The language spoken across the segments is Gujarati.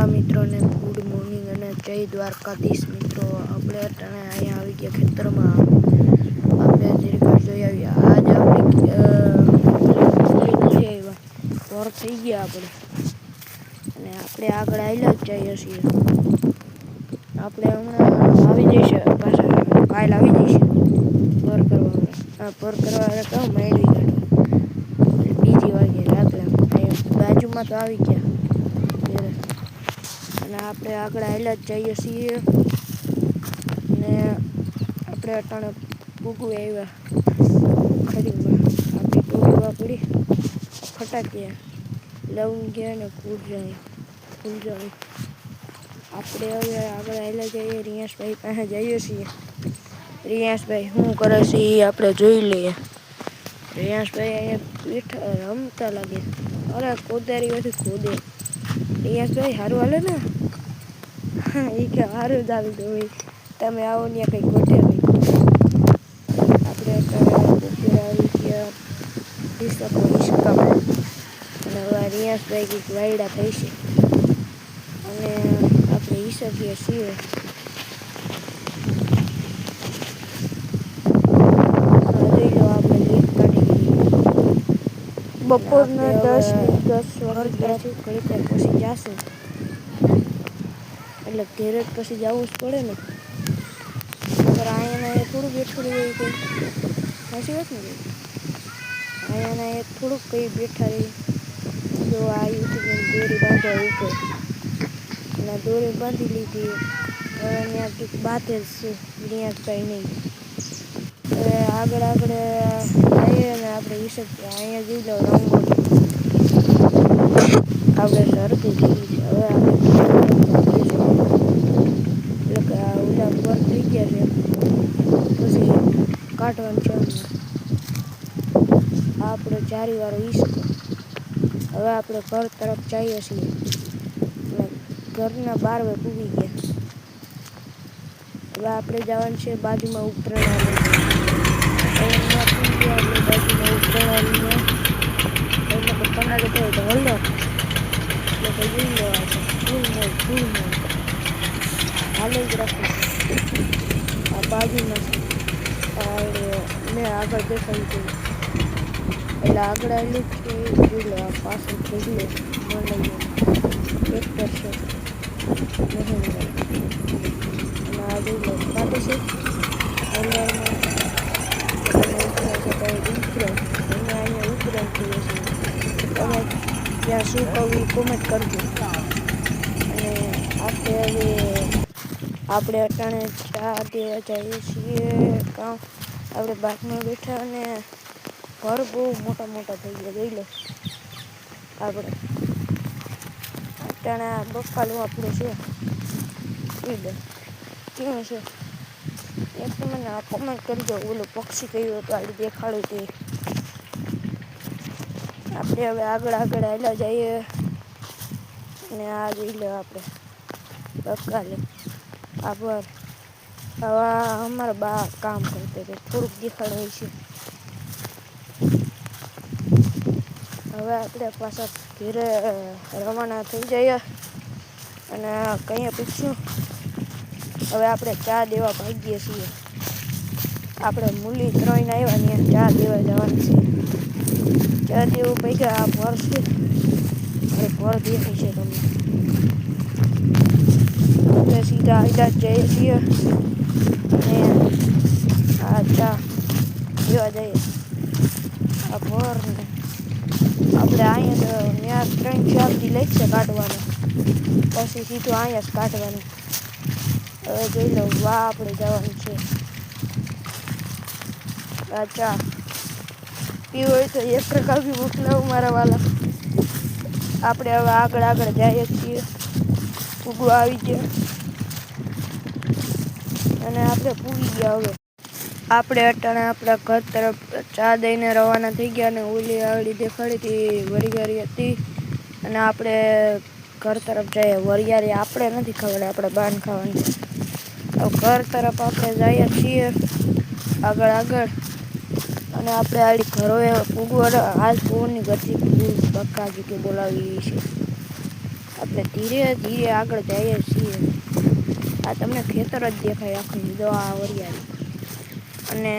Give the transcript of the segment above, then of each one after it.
હેલા મિત્રોને ગુડ મોર્નિંગ અને જય દ્વારકાધીશ મિત્રો. આપણે અટાણે અહીંયા આવી ગયા ખેતરમાં. આપણે ધીરઘર જોઈ આવ્યા. આજ આપણે નથી આવ્યા, ઘર થઈ ગયા આપણે. અને આપણે આગળ આવેલા જ જઈએ છીએ. આપણે હમણાં આવી જઈશે પાછા, કાલ આવી જઈશે પર કરવા. પર કરવા કહું મેળવી કાઢવા બીજી વાગે લાગલા બાજુમાં તો આવી ગયા. અને આપણે આગળ આવેલા જ જઈએ છીએ. ને આપણે અટાણે પૂગું આવ્યા ખરીમાં. આપણી ટોળવા પડી ફટાકીયા લવંગિયા ને ફૂલજાણી. આપણે હવે આગળ આવેલા જઈએ. રિયાસભાઈ પાસે જઈએ છીએ. રિયાસભાઈ શું કરે છે એ આપણે જોઈ લઈએ. રિયાસભાઈ અહીંયા બેઠા રમતા લાગે. અરે કોદારીઓથી ખોદે. રિયાસભાઈ સારું હાલે ને? એ કે સારું જ આવી ગયું. તમે આવો ને કંઈક ગોઠે નહીં. આપણે આવી ગયા હિસ્કામાં. અને હવે રિયાસભાઈ કંઈક વાયડા થઈ છે. અને આપણે હિસાબીએ છીએ. બપોરના 10 વાગ્યા ઘડીક પછી જશું. એટલે ઘેરે પછી જવું જ પડે ને. અગર અહીંયા થોડુંક બેઠું રહી કંઈ સાચી વાત ને. અહીંયા થોડુંક કંઈ બેઠા રહી. જો આ યુટ્યુબની દોરી બાંધવા ઉપર અને દોરી બાંધી લીધી. હવે અહીંયા કંઈક બાંધે જ છે રિયાસભાઈ નહીં. હવે આગળ જઈએ અને આપણે હિસાબ અહીંયા જોઈ લો રંગોળી. આપણે શરદી થઈ ગઈ છે. હવે આપણે એટલે કે આ ઓલા પર થઈ ગયા છે. પછી કાઢવાનું છે અમને. આપણે ચારીવાળો હિસ્કો. હવે આપણે ઘર તરફ જઈએ છીએ. અને ઘરના 12 પૂગી ગયા. હવે આપણે જવાનું છે બાજુમાં ઉત્તરાયણ. બાજુમાં ઉત્તરાયણ એટલે કે તમારે કહે તો હલો એટલે કે જોઈ લેવા છે. ફૂલ મોડ હાલે જ રાખું. આ બાજુમાં મેં આગળ દેખાડી દઉં. એટલે આગળ આવેલું છે જોઈ લો. આ પાછળ જોઈ લો મને ટ્રેક્ટર છે નહીં. અને આ જોઈ લો કાઢે છે અંદરમાં. અહીંયા ઉત્તરાયણ થઈએ છીએ. તમે ત્યાં શું કહું એ કોમેન્ટ કરજો. અને આપણે અટાણે ચા દેવા જઈએ છીએ. કામ આપણે બાગમાં બેઠા અને ઘર બહુ મોટા થઈ ગયા. જોઈ લો આપણે અટાણે બફાલું આપણે છે. જોઈ લો કેવું છે એ તો મને કોમેન્ટ કરજો. ઓલું પક્ષી કયું હતું આજે દેખાડ્યું તે. આપણે હવે આગળ આવેલા જઈએ. અને આ જોઈ લો આપણે બકાલે આભાર. હવે અમારા બા કામ કરતા હતા થોડુંક દેખાડવું છે. હવે આપણે પાછા ઘેરે રવાના થઈ જઈએ. અને કંઈ પૂછ્યું. હવે આપણે ચા દેવા ભાગીએ છીએ. આપણે મૂલી 3 આવ્યા ને ચા દેવા જવાનું છે. ચા દેવું પૈસા આ ભર છે. એ ભર દેખાય છે તમને. આપણે સીધા આઈડા જઈએ છીએ. અને આ ચા દેવા જઈએ. આ ભર ને આપણે અહીંયા તો ત્યાં 3-4 દી લઈ છે કાઢવાનું. પછી સીધું અહીંયા જ કાઢવાનું. હવે જોઈ લો વાહ આપણે જવાનું છે. આ ચા પીવો હોય તો 1 ટકા બી મોકલાવું મારા વાલા. આપણે હવે આગળ જઈએ છીએ. પૂગવા આવી ગયા અને આપણે પૂગી ગયા. હવે આપણે અટાણે આપણા ઘર તરફ ચા દઈને રવાના થઈ ગયા. અને ઓલી આવડી દેખાડી હતી વરિયાળી હતી. અને આપણે ઘર તરફ જઈએ. વરિયાળી આપણે નથી ખાવાની, આપણે બાન ખાવાની. ઘર તરફ આપણે જઈએ છીએ આગળ. અને આપણે આડી ઘરોએ પૂગવા હાલ પૂરની ગતિ બકાજી કે બોલાવી છે. આપણે ધીરે ધીરે આગળ જઈએ છીએ. આ તમને ખેતર જ દેખાય આખું, જો આ વરિયાળી. અને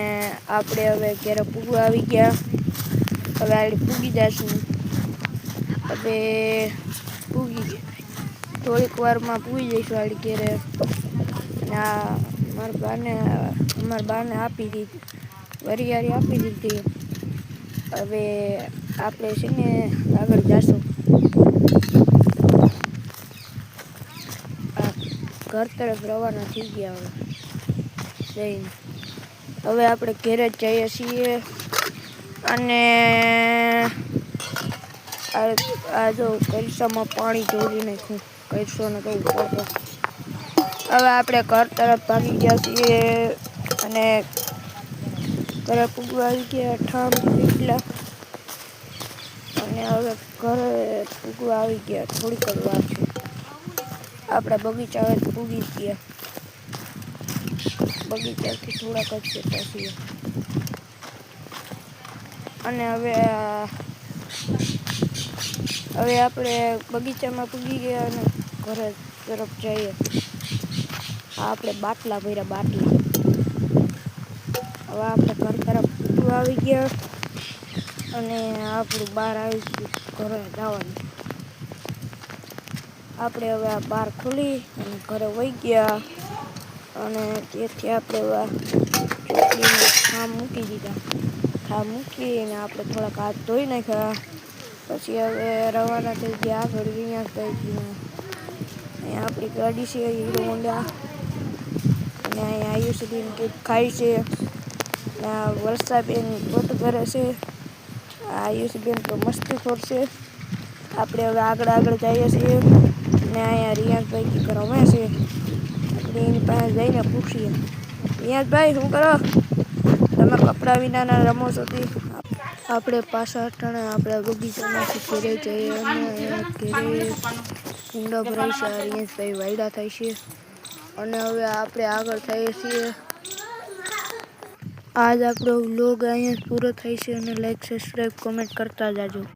આપણે હવે ઘરે પૂગવા આવી ગયા. હવે આ પૂગી જશું. હવે પૂગી થોડીક વારમાં પૂગી જઈશું આડી ઘેરે. અમારા બાને આપી દીધી, વરિયાળી આપી દીધી. હવે આપણે છે ને આગળ જશું. ઘર તરફ રવાના થઈ ગયા જઈને. હવે આપણે ઘેરે જ જઈએ છીએ. અને આ જો કલસામાં પાણી ઢોળી નાખ્યું, કલસોને કહું પડતો. હવે આપણે ઘર તરફ ભાગી ગયા છીએ. અને ઘરે પૂગવા આવી ગયા ઠામ એટલા. અને હવે ઘરે પૂગવા આવી ગયા, થોડીક જ વાર છે. આપણા બગીચા પૂગી ગયા. બગીચાથી થોડાક જ જતા છીએ. અને હવે આપણે બગીચામાં પૂગી ગયા અને ઘરે તરફ જઈએ. આપણે બાટલા ભર્યા, બાટલા. હવે આપણે ઘર તરફ પૂગવા આવી ગયા. અને આપણું બહાર આવી ગયું ઘરે જવાનું. આપણે હવે આ બહાર ખોલી અને ઘરે વહી ગયા. અને તેથી આપણે ચોકડીને ઠામ મૂકી દીધા. ઠામ મૂકીને આપણે થોડાક હાથ ધોઈ નાખ્યા. પછી હવે રવાના થઈ ગયા આગળ વિનાશભાઈ. અહીંયા આપણી ગાડી છે, હીરો હોન્ડા. અને અહીંયા આયુષબેન કંઈક ખાય છે. આ વર્ષાબેન પોતું કરે છે. આયુષબેન તો મસ્તીખોર છે. આપણે હવે આગળ જઈએ છીએ. ને અહીંયા રિયાઝભાઈ કંઈક રમે છે. આપણે એની પાસે જઈને પૂછીએ, રિયાઝભાઈ શું કરો? તમે કપડાં વિનાના રમો છો? આપણે પાછા અટાણે આપણે બગીચામાંથી ઘેરે જઈએ. અને ઘેરે કુંડા ભરાય છે. રિયાઝભાઈ વાયડા થાય છે. અને હવે આપણે આગળ થઈએ છીએ. આજ આપણો વ્લોગ અહીંયા પૂરો થાય છે. અને લાઈક, સબસ્ક્રાઈબ, કોમેન્ટ કરતા જાજો.